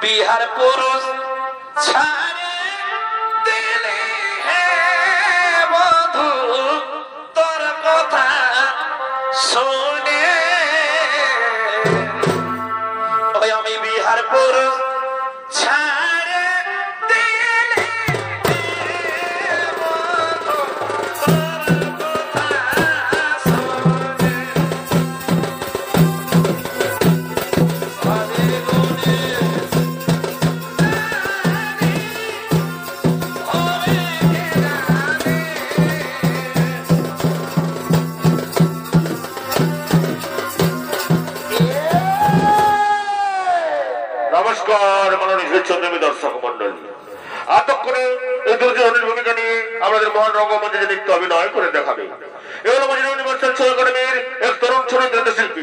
बिहार पुरुष छाड़े दिले हे बधू तोर कथा शुने আমি बिहार पुरुष छाड़े दिले हे बधू तोर कथा शुने নমস্কার মাননীয় চন্দ্রমী দর্শক মন্ডলী, এতক্ষণে এই দুর্যোগের ভূমিকা নিয়ে আমাদের মহান রঙ্গমঞ্চে নৃত্য অভিনয় করে দেখাবে। এ হলো ইউনিভার্সাল শো একাডেমির এক তরুণ চরিত্র শিল্পী